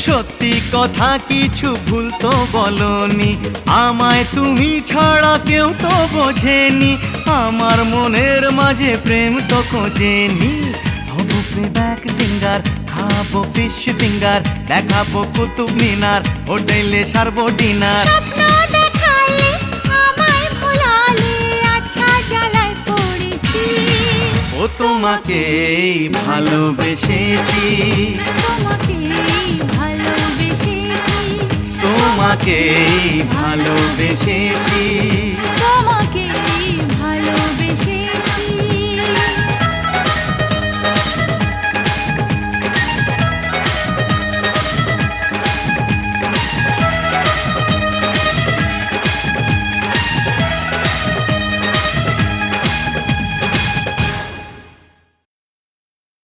সত্যি কথা কিছু ভুল তো বলনি, আমায় তুমি ছাড়া কেউ তো বোঝেনি, আমার মনের মাঝে প্রেম তো খোঁজেনি। হবো প্লেব্যাক সিঙ্গার, খাবো ফিশ ফিঙ্গার, দেখাবো কুতুব মিনার, হোটেলে সারবো ডিনার। স্বপ্ন দেখালে আমায় ভোলালে, আচ্ছা জ্বালায় পড়েছি। ও তোমাকেই ভালোবেসেছি, তোমাকেই ভালোবেসেছি, তোমাকেই ভালোবেসেছি। তোমাকেই